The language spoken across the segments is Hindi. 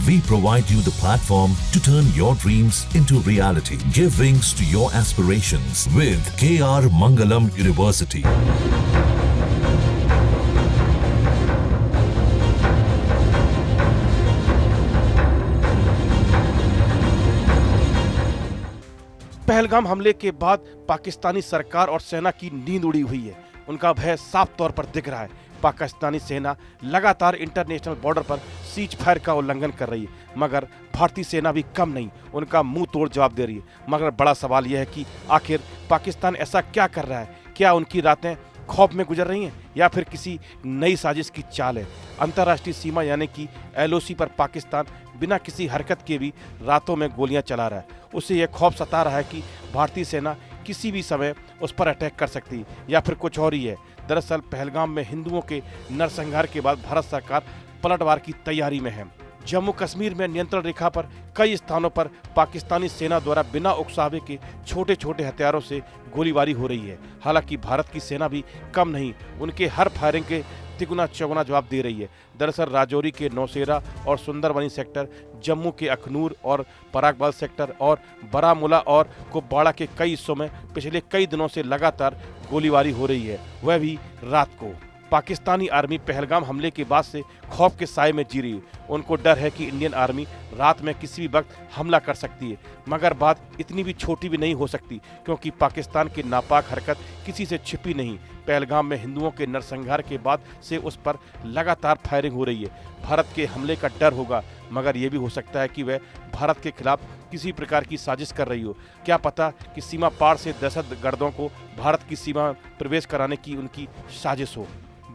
We provide you the platform to turn your dreams into reality. Give wings to your aspirations with KR Mangalam University. Pahalgam हमले के बाद पाकिस्तानी सरकार और सेना की नींद उड़ी हुई है। उनका भय साफ तौर पर दिख रहा है। पाकिस्तानी सेना लगातार इंटरनेशनल बॉर्डर पर सीज फायर का उल्लंघन कर रही है, मगर भारतीय सेना भी कम नहीं, उनका मुंह तोड़ जवाब दे रही है। मगर बड़ा सवाल यह है कि आखिर पाकिस्तान ऐसा क्या कर रहा है? क्या उनकी रातें खौफ में गुजर रही हैं या फिर किसी नई साजिश की चाल है? अंतर्राष्ट्रीय सीमा यानी कि LOC पर पाकिस्तान बिना किसी हरकत के भी रातों में गोलियां चला रहा है। उसे यह खौफ सता रहा है कि भारतीय सेना किसी भी समय उस पर अटैक कर सकती है या फिर कुछ और ही है। दरअसल पहलगाम में हिंदुओं के नरसंहार के बाद भारत सरकार पलटवार की तैयारी में है। जम्मू कश्मीर में नियंत्रण रेखा पर कई स्थानों पर पाकिस्तानी सेना द्वारा बिना उकसावे के छोटे छोटे हथियारों से गोलीबारी हो रही है। हालांकि भारत की सेना भी कम नहीं, उनके हर फायरिंग के तिगुना चौगुना जवाब दे रही है। दरअसल राजौरी के नौशेरा और सुंदरबनी सेक्टर, जम्मू के अखनूर और परागबाल सेक्टर और बारामूला और कुपवाड़ा के कई हिस्सों में पिछले कई दिनों से लगातार गोलीबारी हो रही है, वह भी रात को। पाकिस्तानी आर्मी पहलगाम हमले के बाद से खौफ के साए में जी रही है। उनको डर है कि इंडियन आर्मी रात में किसी भी वक्त हमला कर सकती है, मगर बात इतनी भी छोटी भी नहीं हो सकती, क्योंकि पाकिस्तान की नापाक हरकत किसी से छिपी नहीं। पहलगाम में हिंदुओं के नरसंहार के बाद से उस पर लगातार फायरिंग हो रही है। भारत के हमले का डर होगा, मगर यह भी हो सकता है कि वह भारत के खिलाफ किसी प्रकार की साजिश कर रही हो। क्या पता कि सीमा पार से दहशतगर्दों को भारत की सीमा प्रवेश कराने की उनकी साजिश हो।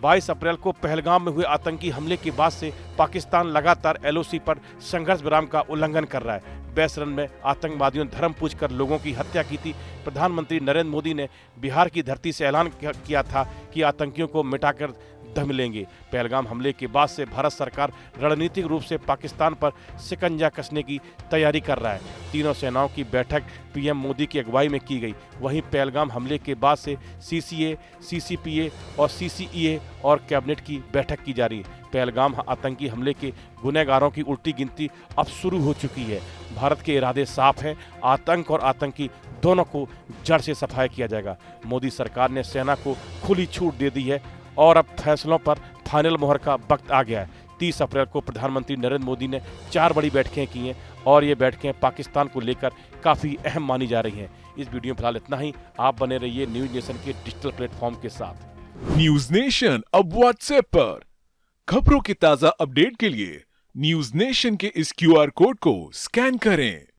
22 अप्रैल को पहलगाम में हुए आतंकी हमले के बाद से पाकिस्तान लगातार LOC पर संघर्ष विराम का उल्लंघन कर रहा है। बैसरन में आतंकवादियों ने धर्म पूछकर लोगों की हत्या की थी। प्रधानमंत्री नरेंद्र मोदी ने बिहार की धरती से ऐलान किया था कि आतंकियों को मिटाकर दम लेंगे। पहलगाम हमले के बाद से भारत सरकार रणनीतिक रूप से पाकिस्तान पर शिकंजा कसने की तैयारी कर रहा है। तीनों सेनाओं की बैठक PM मोदी की अगुवाई में की गई। वहीं पहलगाम हमले के बाद से CCA, CCPA और CCEA और कैबिनेट की बैठक की जा रही है। पहलगाम आतंकी हमले के गुनहगारों की उल्टी गिनती अब शुरू हो चुकी है। भारत के इरादे साफ हैं, आतंक और आतंकी दोनों को जड़ से सफाया किया जाएगा। मोदी सरकार ने सेना को खुली छूट दे दी है और अब फैसलों पर फाइनल मोहर का वक्त आ गया है। 30 अप्रैल को प्रधानमंत्री नरेंद्र मोदी ने 4 बड़ी बैठकें की हैं और ये बैठकें पाकिस्तान को लेकर काफ़ी अहम मानी जा रही हैं। इस वीडियो में फिलहाल इतना ही। आप बने रहिए न्यूज नेशन के डिजिटल प्लेटफॉर्म के साथ। न्यूज नेशन अब WhatsApp पर खबरों की ताजा अपडेट के लिए न्यूज नेशन के इस QR कोड को स्कैन करें।